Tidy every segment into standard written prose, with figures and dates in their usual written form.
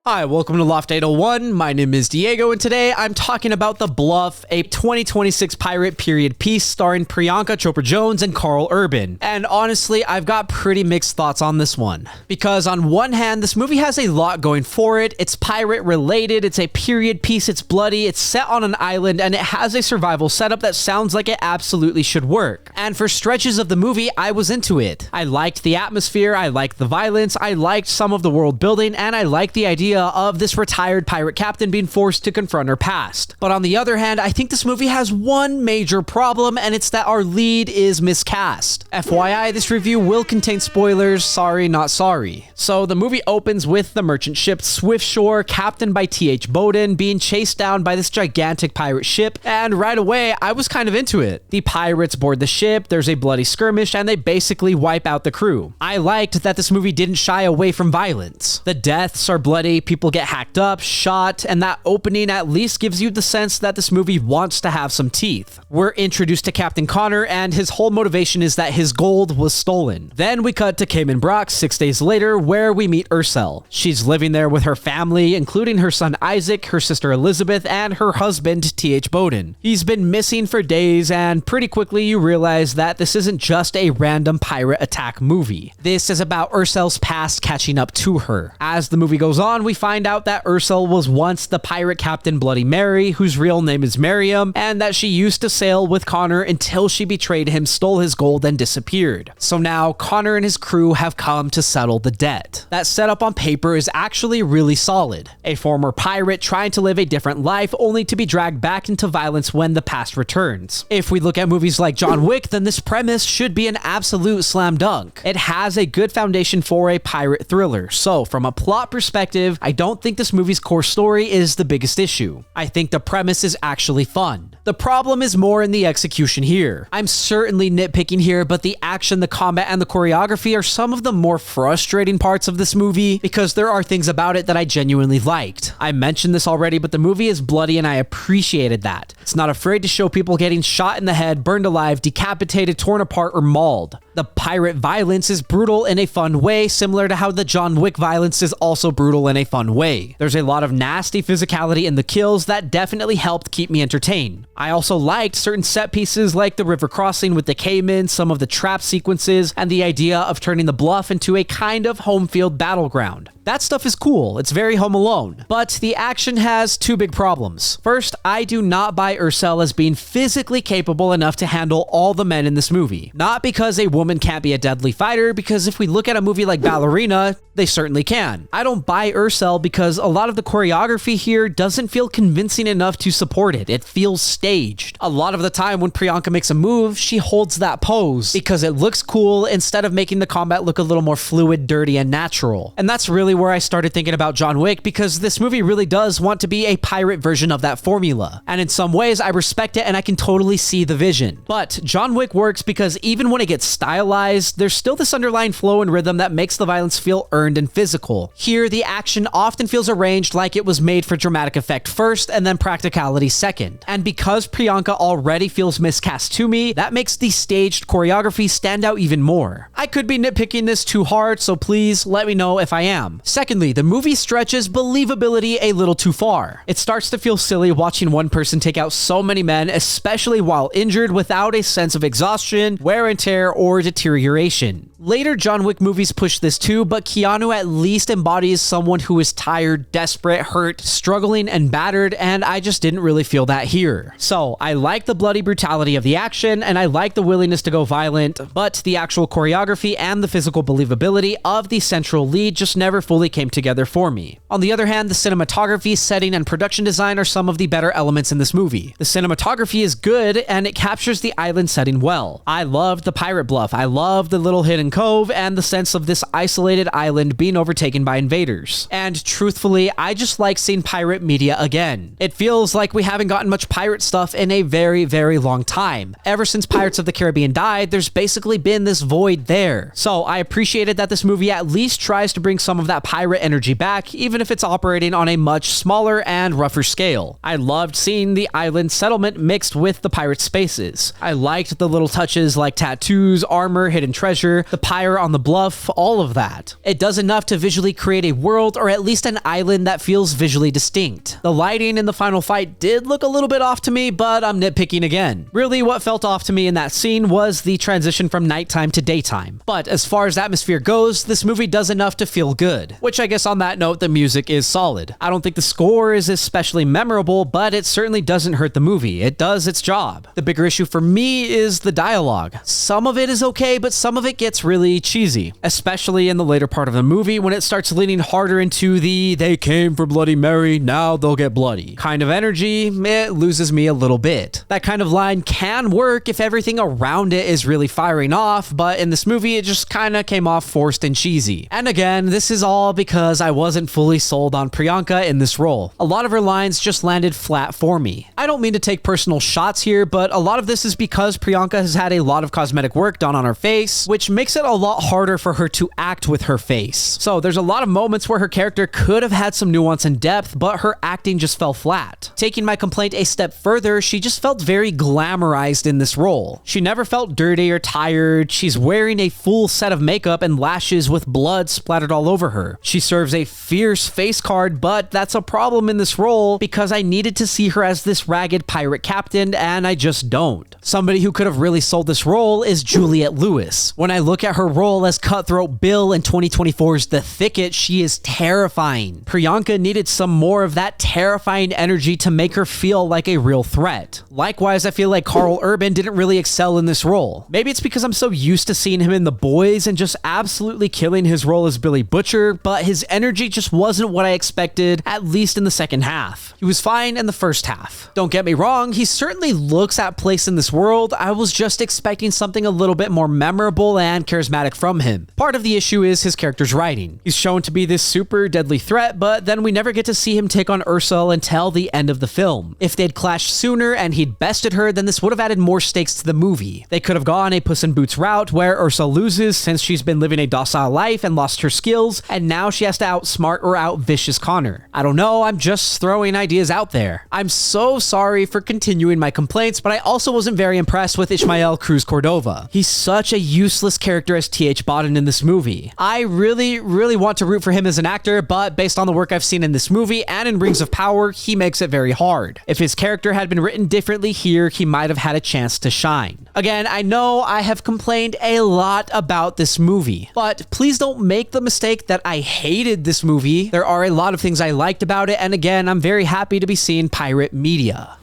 Hi, welcome to Loft 801. My name is Diego, and today I'm talking about The Bluff, a 2026 pirate period piece starring Priyanka Chopra and Karl Urban. And honestly, I've got pretty mixed thoughts on this one. Because on one hand, this movie has a lot going for it. It's pirate related, it's a period piece, it's bloody, it's set on an island, and it has a survival setup that sounds like it absolutely should work. And for stretches of the movie, I was into it. I liked the atmosphere, I liked the violence, I liked some of the world building, and I liked the idea of this retired pirate captain being forced to confront her past. But on the other hand, I think this movie has one major problem, and it's that our lead is miscast. FYI, this review will contain spoilers, sorry not sorry. So the movie opens with the merchant ship Swiftshore, captained by T.H. Bowden, being chased down by this gigantic pirate ship, and right away, I was kind of into it. The pirates board the ship, there's a bloody skirmish, and they basically wipe out the crew. I liked that this movie didn't shy away from violence. The deaths are bloody, people get hacked up, shot, and that opening at least gives you the sense that this movie wants to have some teeth. We're introduced to Captain Connor, and his whole motivation is that his gold was stolen. Then we cut to Cayman Brock 6 days later, where we meet Ursel. She's living there with her family, including her son Isaac, her sister Elizabeth, and her husband T.H. Bowden. He's been missing for days, and pretty quickly you realize that this isn't just a random pirate attack movie. This is about Ursel's past catching up to her. As the movie goes on, we find out that Ursel was once the pirate captain Bloody Mary, whose real name is Miriam, and that she used to sail with Connor until she betrayed him, stole his gold, and disappeared. So now Connor and his crew have come to settle the debt. That setup on paper is actually really solid. A former pirate trying to live a different life only to be dragged back into violence when the past returns. If we look at movies like John Wick, then this premise should be an absolute slam dunk. It has a good foundation for a pirate thriller. So from a plot perspective, I don't think this movie's core story is the biggest issue. I think the premise is actually fun. The problem is more in the execution here. I'm certainly nitpicking here, but the action, the combat, and the choreography are some of the more frustrating parts of this movie because there are things about it that I genuinely liked. I mentioned this already, but the movie is bloody and I appreciated that. It's not afraid to show people getting shot in the head, burned alive, decapitated, torn apart, or mauled. The pirate violence is brutal in a fun way, similar to how the John Wick violence is also brutal in a fun way. There's a lot of nasty physicality in the kills that definitely helped keep me entertained. I also liked certain set pieces like the river crossing with the Cayman, some of the trap sequences, and the idea of turning the bluff into a kind of home field battleground. That stuff is cool, it's very Home Alone. But the action has two big problems. First, I do not buy Ursel as being physically capable enough to handle all the men in this movie. Not because a woman can't be a deadly fighter, because if we look at a movie like Ballerina, they certainly can. I don't buy Ursel because a lot of the choreography here doesn't feel convincing enough to support it. It feels staged. A lot of the time when Priyanka makes a move, she holds that pose because it looks cool instead of making the combat look a little more fluid, dirty, and natural. And that's really where I started thinking about John Wick, because this movie really does want to be a pirate version of that formula. And in some ways, I respect it and I can totally see the vision. But John Wick works because even when it gets stylized, there's still this underlying flow and rhythm that makes the violence feel earned and physical. Here, the action often feels arranged like it was made for dramatic effect first and then practicality second. And because Priyanka already feels miscast to me, that makes the staged choreography stand out even more. I could be nitpicking this too hard, so please let me know if I am. Secondly, the movie stretches believability a little too far. It starts to feel silly watching one person take out so many men, especially while injured, without a sense of exhaustion, wear and tear, or deterioration. Later John Wick movies push this too, but Keanu at least embodies someone who is tired, desperate, hurt, struggling, and battered, and I just didn't really feel that here. So I like the bloody brutality of the action, and I like the willingness to go violent, but the actual choreography and the physical believability of the central lead just never fully came together for me. On the other hand, the cinematography, setting, and production design are some of the better elements in this movie. The cinematography is good, and it captures the island setting well. I loved the pirate bluff, I loved the little hidden cove, and the sense of this isolated island being overtaken by invaders. And truthfully, I just like seeing pirate media again. It feels like we haven't gotten much pirate stuff in a very, very long time. Ever since Pirates of the Caribbean died, there's basically been this void there. So I appreciated that this movie at least tries to bring some of that pirate energy back, even if it's operating on a much smaller and rougher scale. I loved seeing the island settlement mixed with the pirate spaces. I liked the little touches like tattoos, armor, hidden treasure. The pyre on the bluff, all of that. It does enough to visually create a world, or at least an island that feels visually distinct. The lighting in the final fight did look a little bit off to me, but I'm nitpicking again. Really, what felt off to me in that scene was the transition from nighttime to daytime. But as far as atmosphere goes, this movie does enough to feel good. Which I guess on that note, the music is solid. I don't think the score is especially memorable, but it certainly doesn't hurt the movie. It does its job. The bigger issue for me is the dialogue. Some of it is okay, but some of it gets really cheesy, especially in the later part of the movie when it starts leaning harder into the "they came for Bloody Mary, now they'll get bloody" kind of energy. It loses me a little bit. That kind of line can work if everything around it is really firing off, but in this movie it just kind of came off forced and cheesy. And again, this is all because I wasn't fully sold on Priyanka in this role. A lot of her lines just landed flat for me. I don't mean to take personal shots here, but a lot of this is because Priyanka has had a lot of cosmetic work done on her face, which makes it a lot harder for her to act with her face. So there's a lot of moments where her character could have had some nuance and depth, but her acting just fell flat. Taking my complaint a step further, she just felt very glamorized in this role. She never felt dirty or tired. She's wearing a full set of makeup and lashes with blood splattered all over her. She serves a fierce face card, but that's a problem in this role because I needed to see her as this ragged pirate captain, and I just don't. Somebody who could have really sold this role is Juliette Lewis. When I look at her role as Cutthroat Bill in 2024's The Thicket, she is terrifying. Priyanka needed some more of that terrifying energy to make her feel like a real threat. Likewise, I feel like Karl Urban didn't really excel in this role. Maybe it's because I'm so used to seeing him in The Boys and just absolutely killing his role as Billy Butcher, but his energy just wasn't what I expected, at least in the second half. He was fine in the first half. Don't get me wrong, he certainly looks at place in this world. I was just expecting something a little bit more memorable and charismatic from him. Part of the issue is his character's writing. He's shown to be this super deadly threat, but then we never get to see him take on Ursula until the end of the film. If they'd clashed sooner and he'd bested her, then this would have added more stakes to the movie. They could have gone a Puss in Boots route where Ursula loses since she's been living a docile life and lost her skills, and now she has to outsmart or out-vicious Connor. I don't know, I'm just throwing ideas out there. I'm so sorry for continuing my complaints, but I also wasn't very impressed with Ismael Cruz Cordova. He's such a useless character as T.H. Bodden in this movie. I really want to root for him as an actor, but based on the work I've seen in this movie and in Rings of Power, he makes it very hard. If his character had been written differently here, he might have had a chance to shine. Again, I know I have complained a lot about this movie, but please don't make the mistake that I hated this movie. There are a lot of things I liked about it, and again, I'm very happy to be seeing pirate media.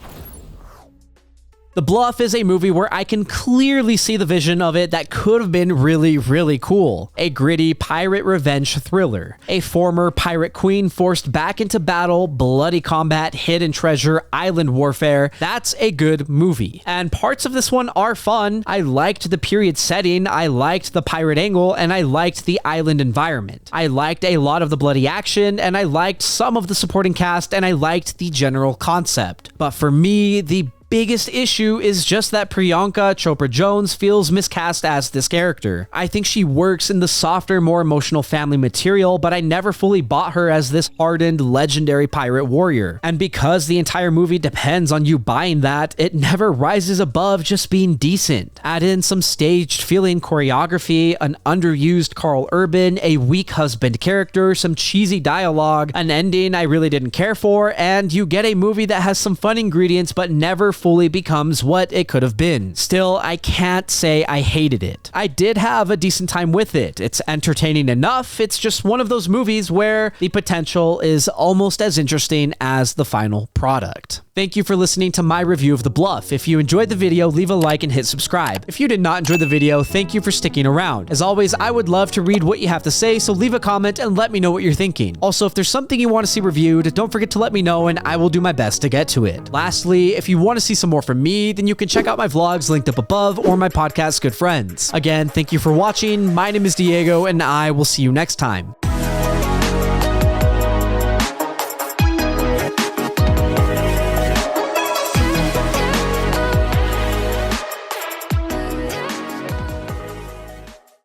The Bluff is a movie where I can clearly see the vision of it that could have been really cool. A gritty pirate revenge thriller. A former pirate queen forced back into battle, bloody combat, hidden treasure, island warfare. That's a good movie. And parts of this one are fun. I liked the period setting, I liked the pirate angle, and I liked the island environment. I liked a lot of the bloody action, and I liked some of the supporting cast, and I liked the general concept. But for me, the biggest issue is just that Priyanka Chopra Jonas feels miscast as this character. I think she works in the softer, more emotional family material, but I never fully bought her as this hardened, legendary pirate warrior. And because the entire movie depends on you buying that, it never rises above just being decent. Add in some staged feeling choreography, an underused Karl Urban, a weak husband character, some cheesy dialogue, an ending I really didn't care for, and you get a movie that has some fun ingredients but never fully becomes what it could have been. Still, I can't say I hated it. I did have a decent time with it. It's entertaining enough. It's just one of those movies where the potential is almost as interesting as the final product. Thank you for listening to my review of The Bluff. If you enjoyed the video, leave a like and hit subscribe. If you did not enjoy the video, thank you for sticking around. As always, I would love to read what you have to say, so leave a comment and let me know what you're thinking. Also, if there's something you want to see reviewed, don't forget to let me know and I will do my best to get to it. Lastly, if you want to see some more from me, then you can check out my vlogs linked up above or my podcast, Good Friends. Again, thank you for watching. My name is Diego and I will see you next time.